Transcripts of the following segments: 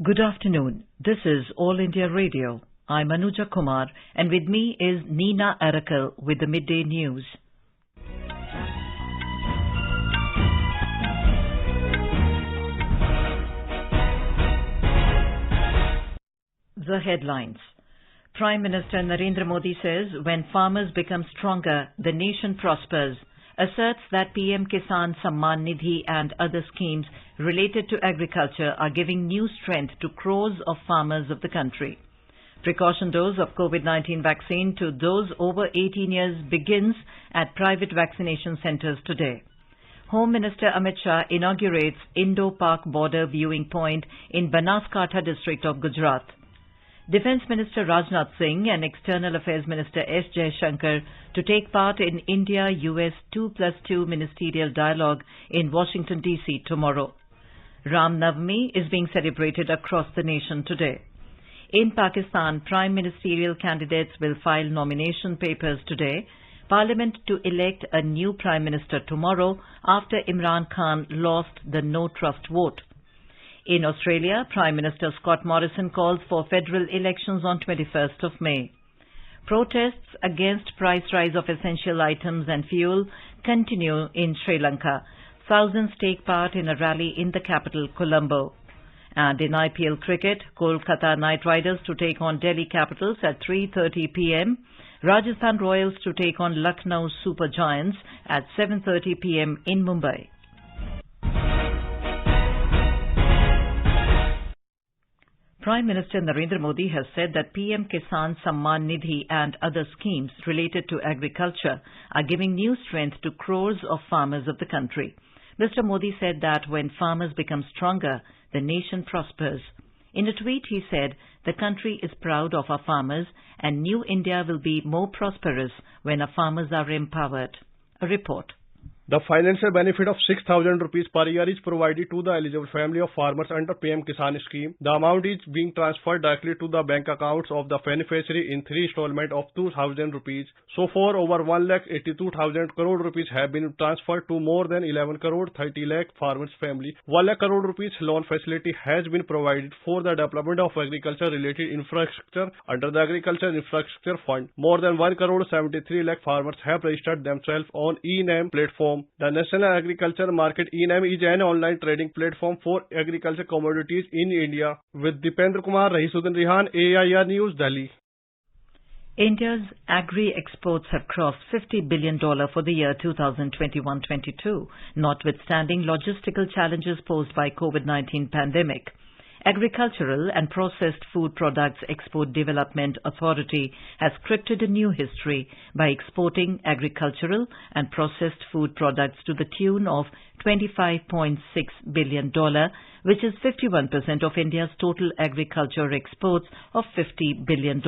Good afternoon. This is All India Radio. I'm Anuja Kumar, and with me is Neena Arakal with the Midday News. The headlines. Prime Minister Narendra Modi says when farmers become stronger, the nation prospers, asserts that PM Kisan Samman Nidhi and other schemes related to agriculture are giving new strength to crores of farmers of the country. Precaution dose of COVID-19 vaccine to those over 18 years begins at private vaccination centres today. Home Minister Amit Shah inaugurates Indo-Pak border viewing point in Banaskantha district of Gujarat. Defence Minister Rajnath Singh and External Affairs Minister S. Jaishankar to take part in India-US 2+2 ministerial dialogue in Washington, D.C. tomorrow. Ram Navami is being celebrated across the nation today. In Pakistan, prime ministerial candidates will file nomination papers today. Parliament to elect a new Prime Minister tomorrow after Imran Khan lost the no trust vote. In Australia, Prime Minister Scott Morrison calls for federal elections on 21st of May. Protests against price rise of essential items and fuel continue in Sri Lanka. Thousands take part in a rally in the capital, Colombo. And in IPL cricket, Kolkata Knight Riders to take on Delhi Capitals at 3:30 p.m. Rajasthan Royals to take on Lucknow Super Giants at 7:30 p.m. in Mumbai. Prime Minister Narendra Modi has said that PM Kisan Samman Nidhi and other schemes related to agriculture are giving new strength to crores of farmers of the country. Mr. Modi said that when farmers become stronger, the nation prospers. In a tweet, he said, "The country is proud of our farmers and New India will be more prosperous when our farmers are empowered." A report. The financial benefit of 6,000 rupees per year is provided to the eligible family of farmers under PM Kisan scheme. The amount is being transferred directly to the bank accounts of the beneficiary in 3 installments of 2,000 rupees. So far, over 1,82,000 crore rupees have been transferred to more than 11 crore 30 lakh farmers' family. 1 lakh crore rupees loan facility has been provided for the development of agriculture-related infrastructure under the Agriculture Infrastructure Fund. More than 1 crore 73 lakh farmers have registered themselves on e-NAM platform. The National Agriculture Market e-NAM is an online trading platform for agriculture commodities in India. With Dipendra Kumar, Rahisuddin Rihan, AIR News, Delhi. India's agri-exports have crossed $50 billion for the year 2021-22, notwithstanding logistical challenges posed by COVID-19 pandemic. Agricultural and Processed Food Products Export Development Authority has scripted a new history by exporting agricultural and processed food products to the tune of $25.6 billion, which is 51% of India's total agriculture exports of $50 billion.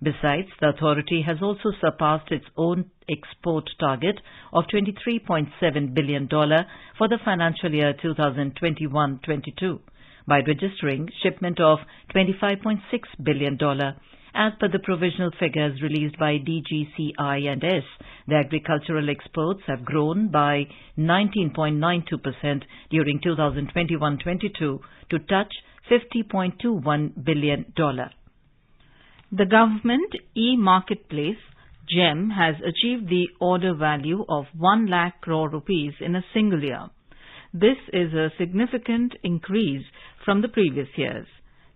Besides, the authority has also surpassed its own export target of $23.7 billion for the financial year 2021-22. by registering shipment of $25.6 billion. As per the provisional figures released by DGCI&S, the agricultural exports have grown by 19.92% during 2021-22 to touch $50.21 billion. The government e-marketplace GEM has achieved the order value of 1 lakh crore rupees in a single year. This is a significant increase from the previous years.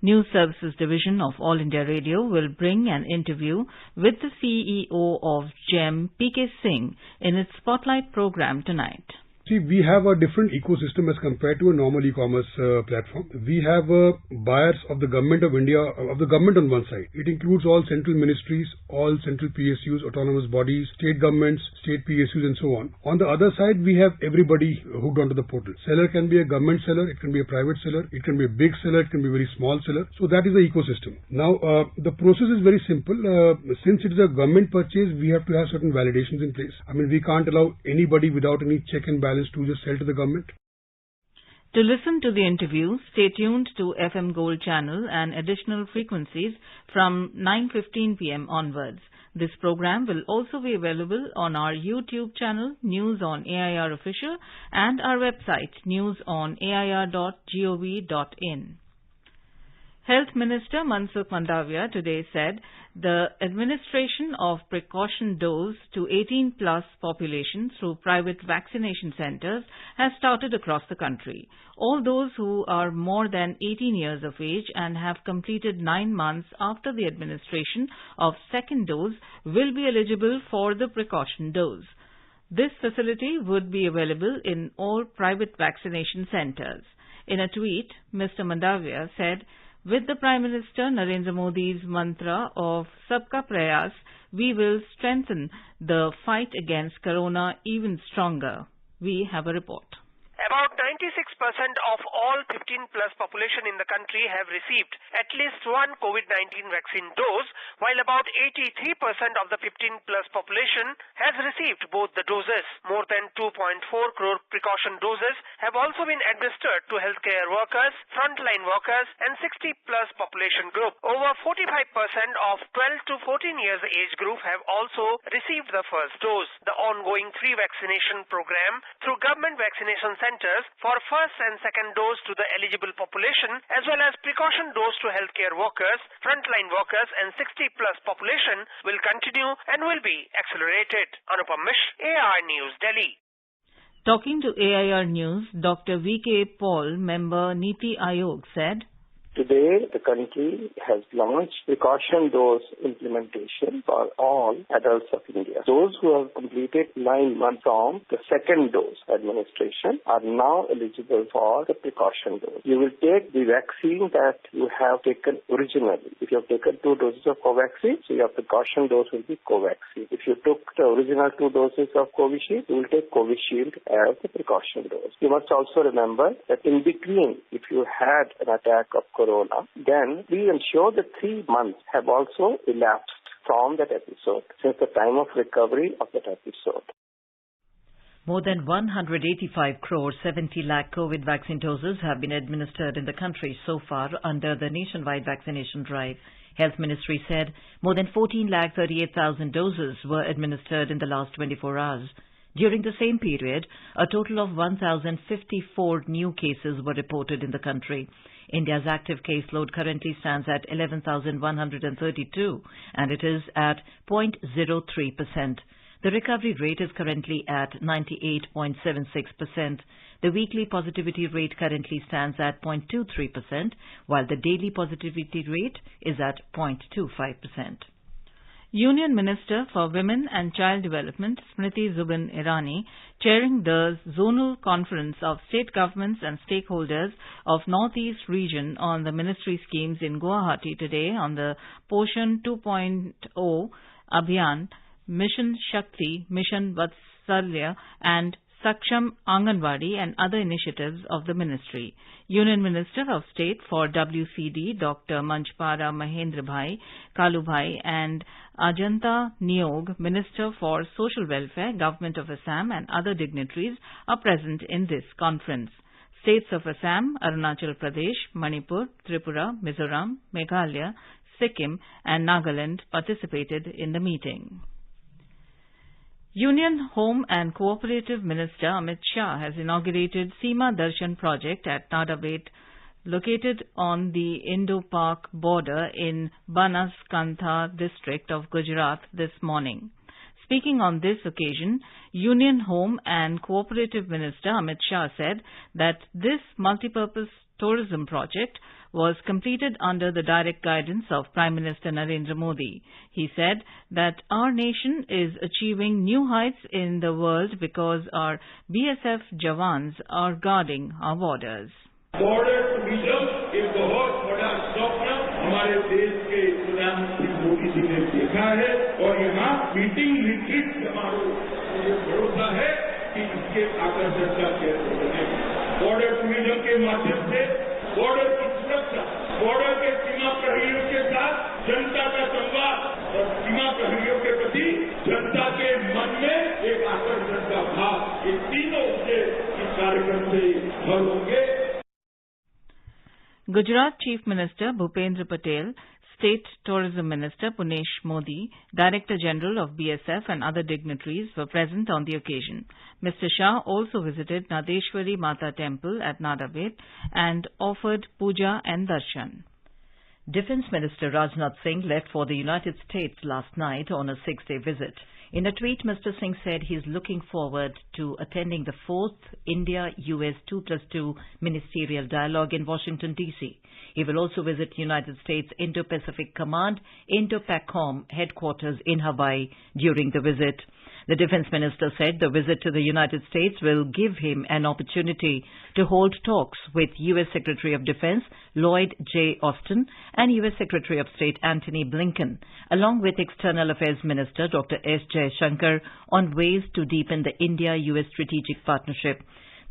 News Services Division of All India Radio will bring an interview with the CEO of GEM, P.K. Singh, in its Spotlight program tonight. See, we have a different ecosystem as compared to a normal e-commerce platform. We have buyers of the government of India, of the government on one side. It includes all central ministries, all central PSUs, autonomous bodies, state governments, state PSUs and so on. On the other side, we have everybody hooked onto the portal. Seller can be a government seller, it can be a private seller, it can be a big seller, it can be a very small seller. So that is the ecosystem. Now, the process is very simple. Since it is a government purchase, we have to have certain validations in place. I mean, we can't allow anybody without any check and balance to just sell to the government. To listen to the interview, stay tuned to FM Gold channel and additional frequencies from 9:15 p.m. onwards. This program will also be available on our YouTube channel, News on AIR Official, and our website, newsonair.gov.in. Health Minister Mansukh Mandavia today said the administration of precaution dose to 18-plus population through private vaccination centres has started across the country. All those who are more than 18 years of age and have completed 9 months after the administration of second dose will be eligible for the precaution dose. This facility would be available in all private vaccination centres. In a tweet, Mr. Mandavia said, "With the Prime Minister Narendra Modi's mantra of Sabka Prayas, we will strengthen the fight against Corona even stronger." We have a report. About 96% of all 15-plus population in the country have received at least one COVID-19 vaccine dose, while about 83% of the 15-plus population has received both the doses. More than 2.4 crore precaution doses have also been administered to healthcare workers, frontline workers, and 60-plus population group. Over 45% of 12 to 14 years age group have also received the first dose. The ongoing free vaccination program through government vaccination centers for first and second dose to the eligible population, as well as precaution dose to healthcare workers, frontline workers, and 60-plus population will continue and will be accelerated. Anupam Mish, AIR News, Delhi. Talking to AIR News, Dr. V.K. Paul, member Niti Aayog, said, "Today, the country has launched precaution dose implementation for all adults of India. Those who have completed 9 months from the second dose administration are now eligible for the precaution dose. You will take the vaccine that you have taken originally. If you have taken 2 doses of Covaxin, so your precaution dose will be Covaxin. If you took the original 2 doses of Covishield, you will take Covishield as the precaution dose. You must also remember that in between, if you had an attack of Corona, then we ensure that 3 months have also elapsed from that episode, since the time of recovery of that episode." More than 185 crore 70 lakh COVID vaccine doses have been administered in the country so far under the nationwide vaccination drive. Health Ministry said more than 14,38,000 doses were administered in the last 24 hours. During the same period, a total of 1,054 new cases were reported in the country. India's active caseload currently stands at 11,132 and it is at 0.03%. The recovery rate is currently at 98.76%. The weekly positivity rate currently stands at 0.23%, while the daily positivity rate is at 0.25%. Union Minister for Women and Child Development, Smriti Zubin Irani, chairing the Zonal Conference of State Governments and Stakeholders of Northeast Region on the ministry schemes in Guwahati today on the Poshan 2.0 Abhiyan, Mission Shakti, Mission Vatsalya and Saksham Anganwadi and other initiatives of the ministry. Union Minister of State for WCD, Dr. Manchpara Mahendra Bhai Kalubhai and Ajanta Niog, Minister for Social Welfare, Government of Assam and other dignitaries are present in this conference. States of Assam, Arunachal Pradesh, Manipur, Tripura, Mizoram, Meghalaya, Sikkim and Nagaland participated in the meeting. Union Home and Cooperative Minister Amit Shah has inaugurated Seema Darshan project at Nadabet, located on the Indo-Pak border in Banaskantha district of Gujarat this morning. Speaking on this occasion, Union Home and Cooperative Minister Amit Shah said that this multipurpose tourism project was completed under the direct guidance of Prime Minister Narendra Modi. He said that our nation is achieving new heights in the world because our BSF Jawans are guarding our borders. Border tourism एक बहुत बड़ा स्वप्न हमारे देश के प्रधानमंत्री मोदी जी ने देखा है और यहाँ मीटिंग रिट्रीट समारोह मुझे भरोसा है कि इसके आकर्षण का केंद्र बनेगा। बॉर्डर टूरिज्म के माध्यम से बॉर्डर की सुरक्षा, बॉर्डर के सीमा प्रहरियों के साथ जनता का संवाद और सीमा प्रहरियों के प्रति जनता के मन में एक आकर्षण का भाव, ये तीनों उद्देश्य इस कार्यक्रम से फल होंगे। Gujarat Chief Minister Bhupendra Patel, State Tourism Minister Punesh Modi, Director General of BSF and other dignitaries were present on the occasion. Mr. Shah also visited Nadeshwari Mata Temple at Nadabet and offered puja and darshan. Defense Minister Rajnath Singh left for the United States last night on a 6-day visit. In a tweet, Mr. Singh said he is looking forward to attending the 4th India-US 2+2 Ministerial Dialogue in Washington, D.C. He will also visit United States Indo-Pacific Command, Indo-PACOM headquarters in Hawaii during the visit. The Defense Minister said the visit to the United States will give him an opportunity to hold talks with U.S. Secretary of Defense Lloyd J. Austin and U.S. Secretary of State Antony Blinken, along with External Affairs Minister Dr. S. Jaishankar, on ways to deepen the India-U.S. strategic partnership.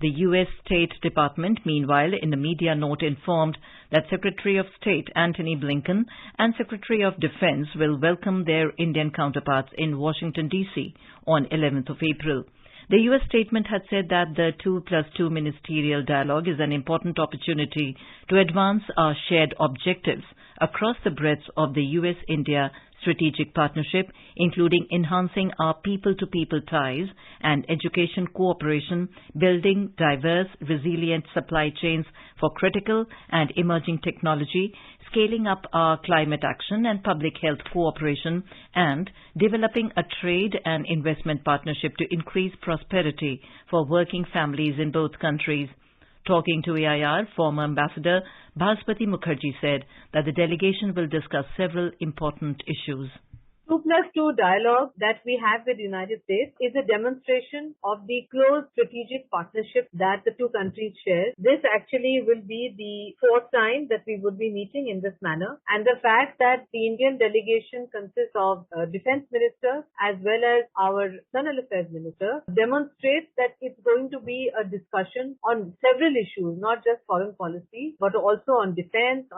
The U.S. State Department, meanwhile, in a media note informed that Secretary of State Antony Blinken and Secretary of Defense will welcome their Indian counterparts in Washington, D.C. on 11th of April. The U.S. statement had said that the 2+2 ministerial dialogue is an important opportunity to advance our shared objectives across the breadth of the U.S.-India strategic partnership, including enhancing our people-to-people ties and education cooperation, building diverse, resilient supply chains for critical and emerging technology, scaling up our climate action and public health cooperation, and developing a trade and investment partnership to increase prosperity for working families in both countries. Talking to AIR, former Ambassador Bhaspati Mukherjee said that the delegation will discuss several important issues. 2+2 dialogue that we have with the United States is a demonstration of the close strategic partnership that the two countries share. This actually will be the 4th time that we would be meeting in this manner. And the fact that the Indian delegation consists of Defense Minister as well as our External Affairs Minister demonstrates that it's going to be a discussion on several issues, not just foreign policy, but also on defense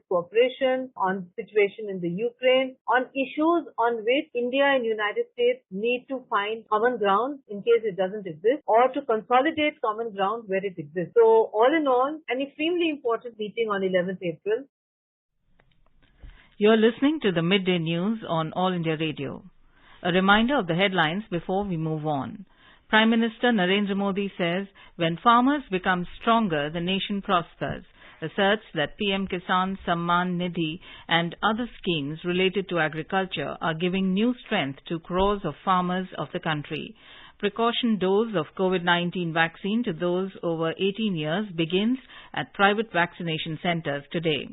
cooperation, on situation in the Ukraine, on issues on which India and United States need to find common ground in case it doesn't exist, or to consolidate common ground where it exists. So all in all, an extremely important meeting on 11th April. You're listening to the Midday News on All India Radio. A reminder of the headlines before we move on. Prime Minister Narendra Modi says, when farmers become stronger, the nation prospers. Asserts that PM Kisan Samman Nidhi and other schemes related to agriculture are giving new strength to crores of farmers of the country. Precaution dose of COVID-19 vaccine to those over 18 years begins at private vaccination centers today.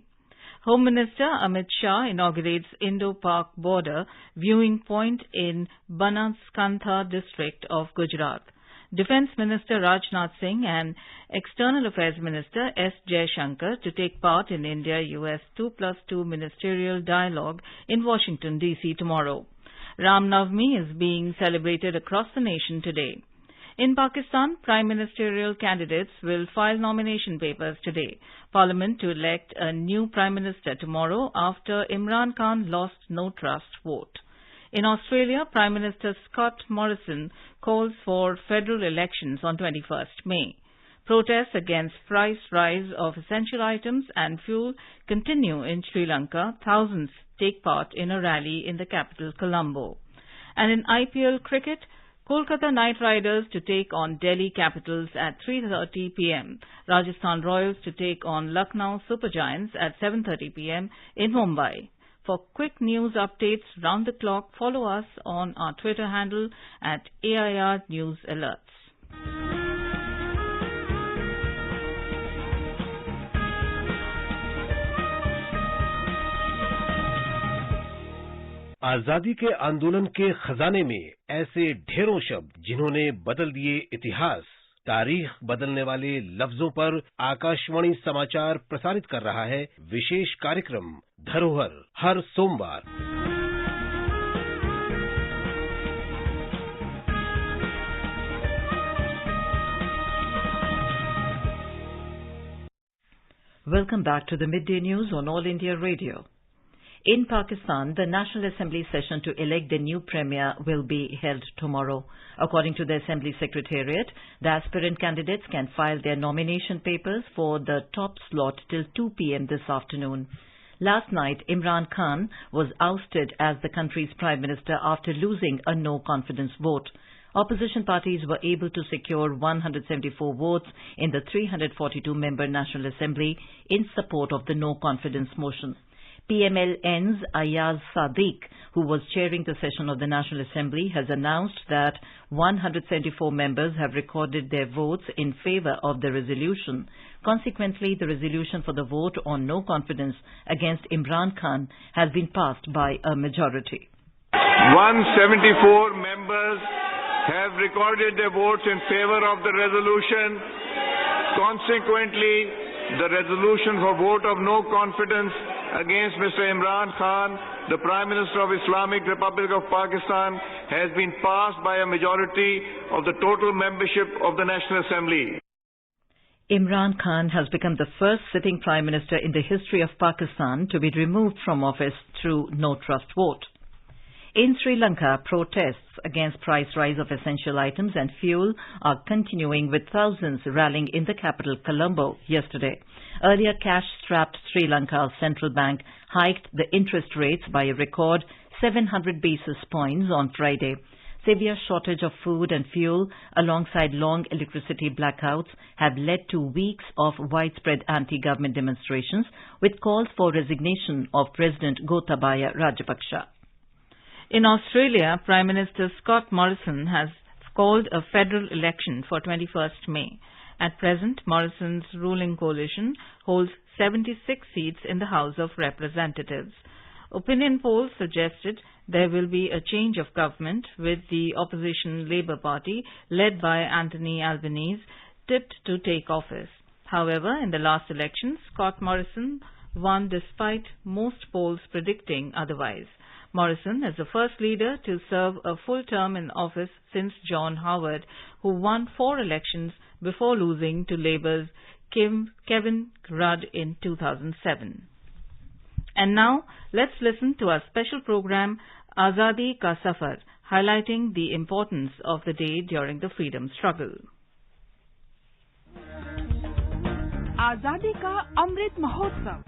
Home Minister Amit Shah inaugurates Indo-Pak border viewing point in Banaskantha district of Gujarat. Defense Minister Rajnath Singh and External Affairs Minister S. Jaishankar to take part in India-US 2+2 ministerial dialogue in Washington, D.C. tomorrow. Ram Navami is being celebrated across the nation today. In Pakistan, prime ministerial candidates will file nomination papers today. Parliament to elect a new prime minister tomorrow after Imran Khan lost no trust vote. In Australia, Prime Minister Scott Morrison calls for federal elections on 21st May. Protests against price rise of essential items and fuel continue in Sri Lanka. Thousands take part in a rally in the capital, Colombo. And in IPL cricket, Kolkata Knight Riders to take on Delhi Capitals at 3:30 p.m. Rajasthan Royals to take on Lucknow Super Giants at 7:30 p.m. in Mumbai. For quick news updates round the clock, follow us on our Twitter handle at AIR News Alerts. आजादी के आंदोलन के खजाने में ऐसे ढेरों शब्द जिन्होंने बदल दिए इतिहास, तारीख बदलने वाले लफ्जों पर आकाशवाणी समाचार प्रसारित कर रहा है विशेष कार्यक्रम धरोहर हर सोमवार। Welcome back to the Midday News on All India Radio. In Pakistan, the National Assembly session to elect the new Premier will be held tomorrow. According to the Assembly Secretariat, the aspirant candidates can file their nomination papers for the top slot till 2 p.m. this afternoon. Last night, Imran Khan was ousted as the country's Prime Minister after losing a no-confidence vote. Opposition parties were able to secure 174 votes in the 342-member National Assembly in support of the no-confidence motion. PMLN's Ayaz Sadiq, who was chairing the session of the National Assembly, has announced that 174 members have recorded their votes in favor of the resolution. Consequently, the resolution for the vote on no confidence against Imran Khan has been passed by a majority. 174 members have recorded their votes in favor of the resolution. Consequently, the resolution for vote of no confidence against Mr. Imran Khan, the Prime Minister of Islamic Republic of Pakistan, has been passed by a majority of the total membership of the National Assembly. Imran Khan has become the first sitting Prime Minister in the history of Pakistan to be removed from office through no trust vote. In Sri Lanka, protests against price rise of essential items and fuel are continuing, with thousands rallying in the capital Colombo yesterday. Earlier, cash-strapped Sri Lanka's central bank hiked the interest rates by a record 700 basis points on Friday. Severe shortage of food and fuel alongside long electricity blackouts have led to weeks of widespread anti-government demonstrations with calls for resignation of President Gotabaya Rajapaksa. In Australia, Prime Minister Scott Morrison has called a federal election for 21st May. At present, Morrison's ruling coalition holds 76 seats in the House of Representatives. Opinion polls suggested there will be a change of government, with the opposition Labour Party, led by Anthony Albanese, tipped to take office. However, in the last election, Scott Morrison won despite most polls predicting otherwise. Morrison is the first leader to serve a full term in office since John Howard, who won 4 elections before losing to Labour's Kevin Rudd in 2007. And now, let's listen to our special program, Azadi Ka Safar, highlighting the importance of the day during the freedom struggle. Azadi Ka Amrit Mahotsav.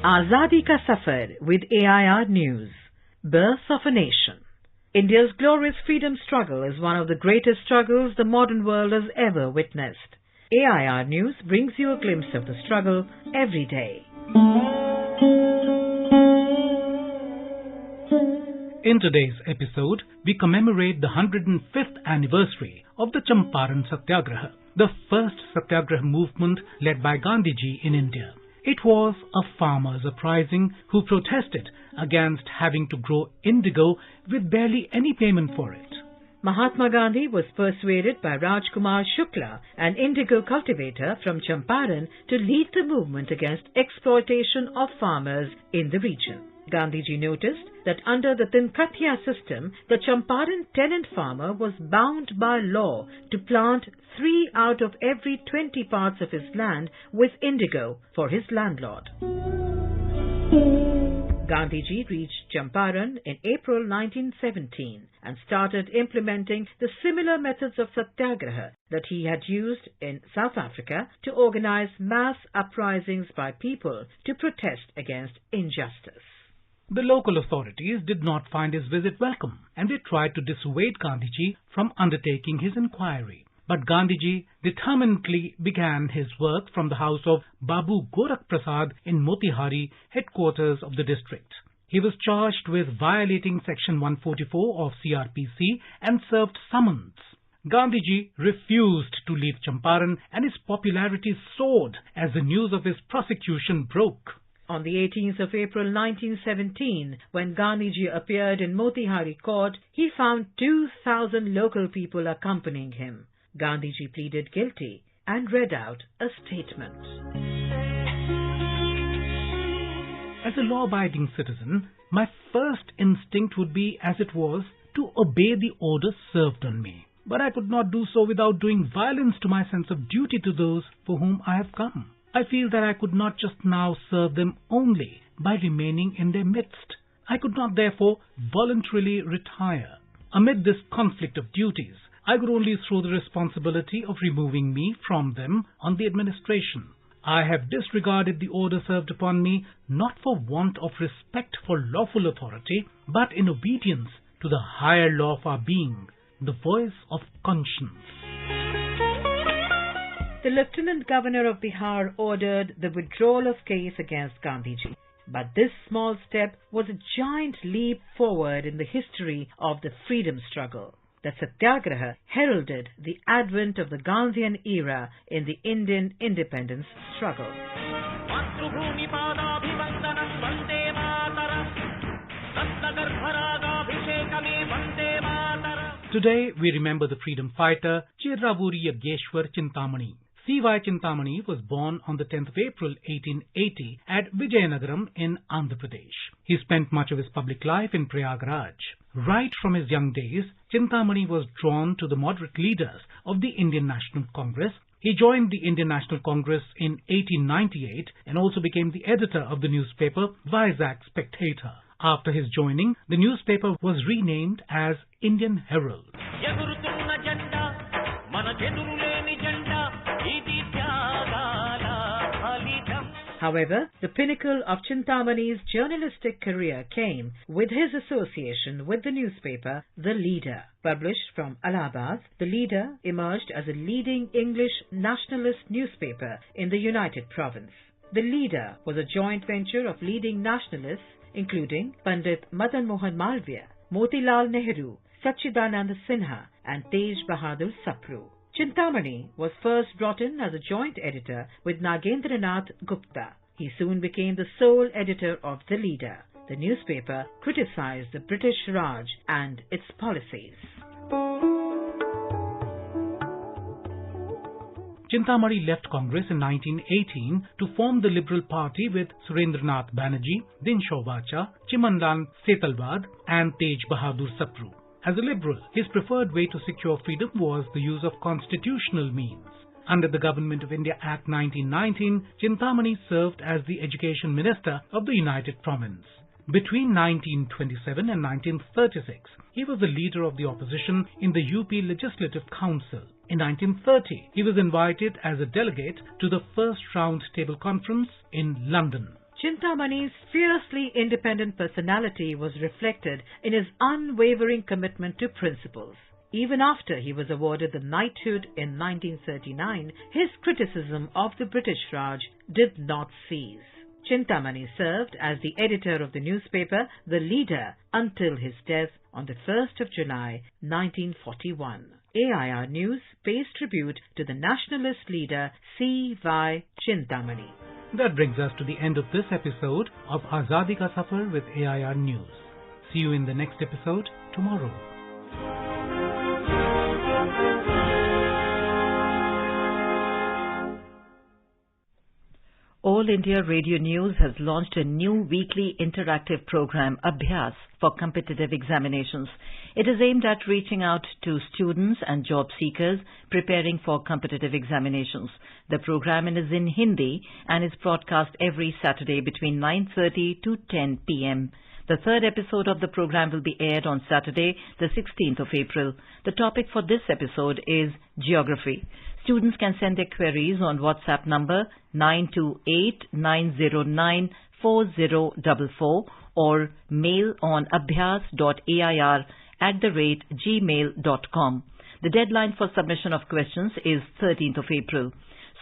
Azadi Ka Safar with AIR News. Birth of a Nation. India's glorious freedom struggle is one of the greatest struggles the modern world has ever witnessed. AIR News brings you a glimpse of the struggle every day. In today's episode, we commemorate the 105th anniversary of the Champaran Satyagraha, the first Satyagraha movement led by Gandhiji in India. It was a farmer's uprising who protested against having to grow indigo with barely any payment for it. Mahatma Gandhi was persuaded by Rajkumar Shukla, an indigo cultivator from Champaran, to lead the movement against exploitation of farmers in the region. Gandhiji noticed that under the Tinkatia system, the Champaran tenant farmer was bound by law to plant 3 out of every 20 parts of his land with indigo for his landlord. Gandhiji reached Champaran in April 1917 and started implementing the similar methods of satyagraha that he had used in South Africa to organize mass uprisings by people to protest against injustice. The local authorities did not find his visit welcome, and they tried to dissuade Gandhiji from undertaking his inquiry. But Gandhiji determinedly began his work from the house of Babu Gorakh Prasad in Motihari, headquarters of the district. He was charged with violating Section 144 of CRPC and served summons. Gandhiji refused to leave Champaran, and his popularity soared as the news of his prosecution broke. On the 18th of April 1917, when Gandhiji appeared in Motihari court, he found 2,000 local people accompanying him. Gandhiji pleaded guilty and read out a statement. As a law-abiding citizen, my first instinct would be, as it was, to obey the orders served on me. But I could not do so without doing violence to my sense of duty to those for whom I have come. I feel that I could not just now serve them only by remaining in their midst. I could not therefore voluntarily retire. Amid this conflict of duties, I could only throw the responsibility of removing me from them on the administration. I have disregarded the order served upon me not for want of respect for lawful authority, but in obedience to the higher law of our being, the voice of conscience. The Lieutenant Governor of Bihar ordered the withdrawal of case against Gandhiji. But this small step was a giant leap forward in the history of the freedom struggle. The Satyagraha heralded the advent of the Gandhian era in the Indian independence struggle. Today we remember the freedom fighter Chirravuri Yageshwar Chintamani. C.Y. Chintamani was born on the 10th of April 1880 at Vijayanagaram in Andhra Pradesh. He spent much of his public life in Prayagraj. Right from his young days, Chintamani was drawn to the moderate leaders of the Indian National Congress. He joined the Indian National Congress in 1898 and also became the editor of the newspaper Vizag Spectator. After his joining, the newspaper was renamed as Indian Herald. However, the pinnacle of Chintamani's journalistic career came with his association with the newspaper The Leader. Published from Allahabad, The Leader emerged as a leading English nationalist newspaper in the United Province. The Leader was a joint venture of leading nationalists including Pandit Madan Mohan Malviya, Motilal Nehru, Sachidananda Sinha and Tej Bahadur Sapru. Chintamani was first brought in as a joint editor with Nagendranath Gupta. He soon became the sole editor of The Leader. The newspaper criticized the British Raj and its policies. Chintamani left Congress in 1918 to form the Liberal Party with Surendranath Banerjee, Dinshaw Vacha, Chimanlal Setalwad and Tej Bahadur Sapru. As a liberal, his preferred way to secure freedom was the use of constitutional means. Under the Government of India Act 1919, Chintamani served as the Education Minister of the United Province. Between 1927 and 1936, he was the leader of the opposition in the UP Legislative Council. In 1930, he was invited as a delegate to the first Round Table Conference in London. Chintamani's fiercely independent personality was reflected in his unwavering commitment to principles. Even after he was awarded the knighthood in 1939, his criticism of the British Raj did not cease. Chintamani served as the editor of the newspaper The Leader until his death on the 1st of July 1941. AIR News pays tribute to the nationalist leader C.Y. Chintamani. That brings us to the end of this episode of Azadi Ka Safar with AIR News. See you in the next episode tomorrow. All India Radio News has launched a new weekly interactive program, Abhyas, for competitive examinations. It is aimed at reaching out to students and job seekers preparing for competitive examinations. The program is in Hindi and is broadcast every Saturday between 9:30 to 10 p.m. The third episode of the program will be aired on Saturday, the 16th of April. The topic for this episode is Geography. Students can send their queries on WhatsApp number 928-909-4044 or mail on abhyas.air@gmail.com. The deadline for submission of questions is 13th of April.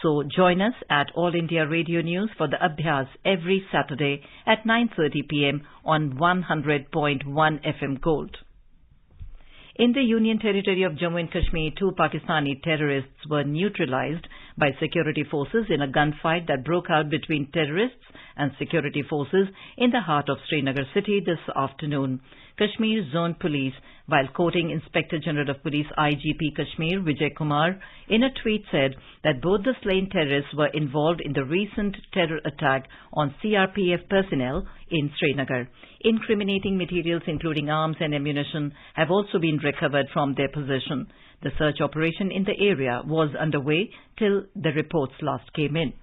So join us at All India Radio News for the Abhyas every Saturday at 9:30 p.m. on 100.1 FM Gold. In the Union Territory of Jammu and Kashmir, 2 Pakistani terrorists were neutralized by security forces in a gunfight that broke out between terrorists and security forces in the heart of Srinagar city this afternoon. Kashmir Zone Police, while quoting Inspector General of Police IGP Kashmir Vijay Kumar, in a tweet said that both the slain terrorists were involved in the recent terror attack on CRPF personnel in Srinagar. Incriminating materials including arms and ammunition have also been recovered from their possession. The search operation in the area was underway till the reports last came in.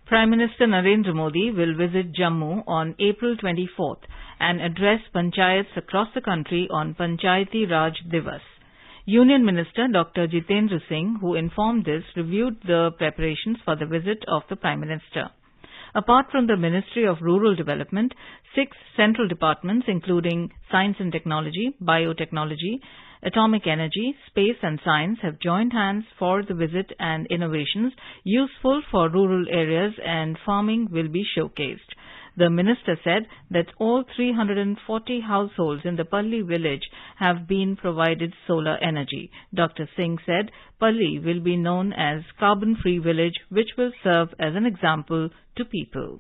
Prime Minister Narendra Modi will visit Jammu on April 24th and address panchayats across the country on Panchayati Raj Divas. Union Minister Dr. Jitendra Singh, who informed this, reviewed the preparations for the visit of the Prime Minister. Apart from the Ministry of Rural Development, 6 central departments including Science and Technology, Biotechnology, Atomic energy, space and science have joined hands for the visit, and innovations useful for rural areas and farming will be showcased. The minister said that all 340 households in the Palli village have been provided solar energy. Dr. Singh said Palli will be known as carbon-free village, which will serve as an example to people.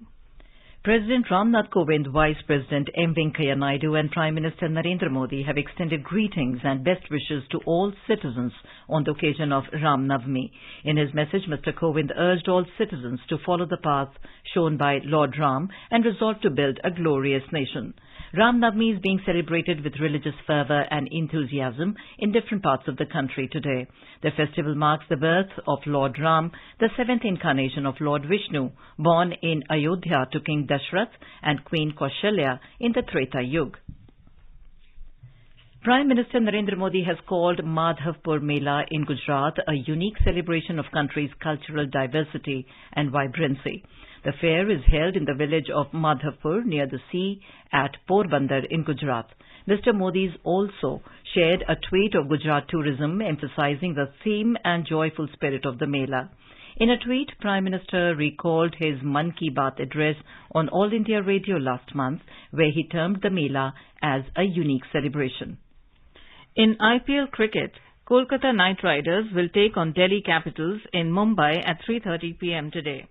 President Ramnath Kovind, Vice President M. Venkaiah Naidu and Prime Minister Narendra Modi have extended greetings and best wishes to all citizens on the occasion of Ram Navami. In his message, Mr. Kovind urged all citizens to follow the path shown by Lord Ram and resolve to build a glorious nation. Ram Navami is being celebrated with religious fervour and enthusiasm in different parts of the country today. The festival marks the birth of Lord Ram, the seventh incarnation of Lord Vishnu, born in Ayodhya to King Dashrath and Queen Kaushalya in the Treta Yuga. Prime Minister Narendra Modi has called Madhavpur Mela in Gujarat a unique celebration of country's cultural diversity and vibrancy. The fair is held in the village of Madhavpur near the sea at Porbandar in Gujarat. Mr. Modi also shared a tweet of Gujarat tourism emphasizing the theme and joyful spirit of the Mela. In a tweet, Prime Minister recalled his Mann Ki Baat address on All India Radio last month, where he termed the Mela as a unique celebration. In IPL cricket, Kolkata Knight Riders will take on Delhi Capitals in Mumbai at 3:30 p.m. today.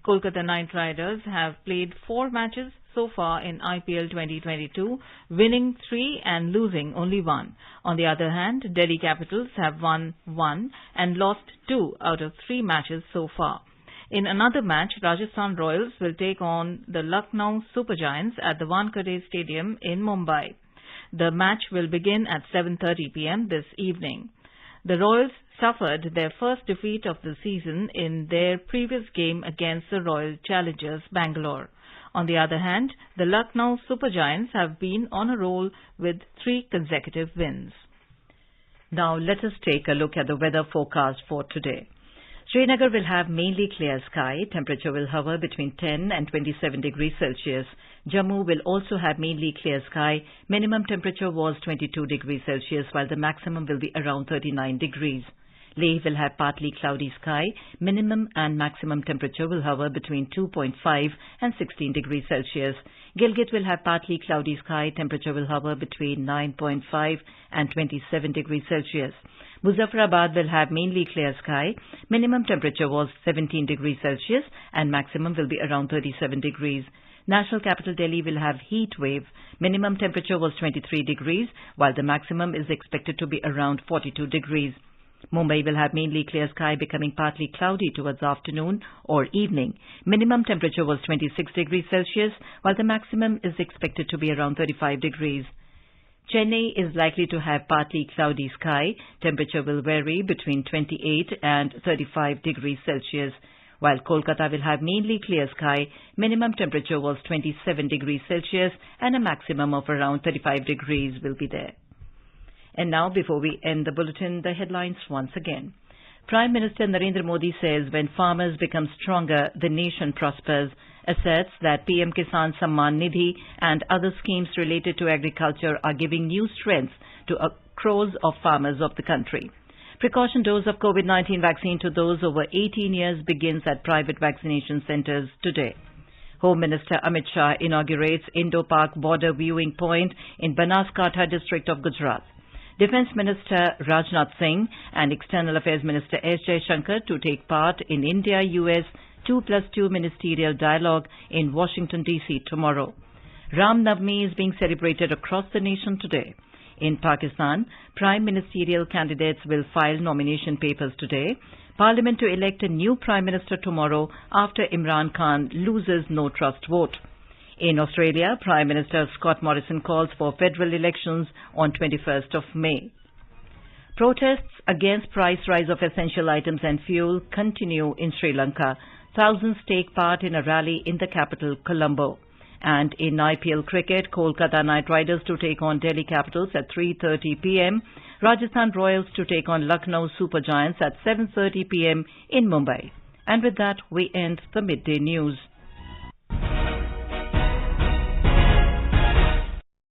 Kolkata Knight Riders have played 4 matches so far in IPL 2022, winning 3 and losing only 1. On the other hand, Delhi Capitals have won 1 and lost 2 out of 3 matches so far. In another match, Rajasthan Royals will take on the Lucknow Super Giants at the Wankhede Stadium in Mumbai. The match will begin at 7:30 p.m. this evening. The Royals suffered their first defeat of the season in their previous game against the Royal Challengers Bangalore. On the other hand, the Lucknow Super Giants have been on a roll with 3 consecutive wins. Now let us take a look at the weather forecast for today. Srinagar will have mainly clear sky. Temperature will hover between 10 and 27 degrees Celsius. Jammu will also have mainly clear sky. Minimum temperature was 22 degrees Celsius, while the maximum will be around 39 degrees. Leh will have partly cloudy sky. Minimum and maximum temperature will hover between 2.5 and 16 degrees Celsius. Gilgit will have partly cloudy sky. Temperature will hover between 9.5 and 27 degrees Celsius. Muzaffarabad will have mainly clear sky. Minimum temperature was 17 degrees Celsius and maximum will be around 37 degrees. National capital Delhi will have heat wave. Minimum temperature was 23 degrees, while the maximum is expected to be around 42 degrees. Mumbai will have mainly clear sky, becoming partly cloudy towards afternoon or evening. Minimum temperature was 26 degrees Celsius, while the maximum is expected to be around 35 degrees. Chennai is likely to have partly cloudy sky. Temperature will vary between 28 and 35 degrees Celsius, while Kolkata will have mainly clear sky. Minimum temperature was 27 degrees Celsius and a maximum of around 35 degrees will be there. And now, before we end the bulletin, the headlines once again. Prime Minister Narendra Modi says when farmers become stronger, the nation prospers, asserts that PM Kisan Samman Nidhi and other schemes related to agriculture are giving new strength to crores of farmers of the country. Precaution dose of COVID-19 vaccine to those over 18 years begins at private vaccination centres today. Home Minister Amit Shah inaugurates Indo-Pak border viewing point in Banaskantha district of Gujarat. Defence Minister Rajnath Singh and External Affairs Minister S. Jaishankar to take part in India-US 2+2 ministerial dialogue in Washington, D.C. tomorrow. Ram Navami is being celebrated across the nation today. In Pakistan, prime ministerial candidates will file nomination papers today. Parliament to elect a new Prime Minister tomorrow after Imran Khan loses no trust vote. In Australia, Prime Minister Scott Morrison calls for federal elections on 21st of May. Protests against price rise of essential items and fuel continue in Sri Lanka. Thousands take part in a rally in the capital, Colombo. And in IPL cricket, Kolkata Knight Riders to take on Delhi Capitals at 3:30 p.m. Rajasthan Royals to take on Lucknow Super Giants at 7:30 p.m. in Mumbai. And with that, we end the midday news.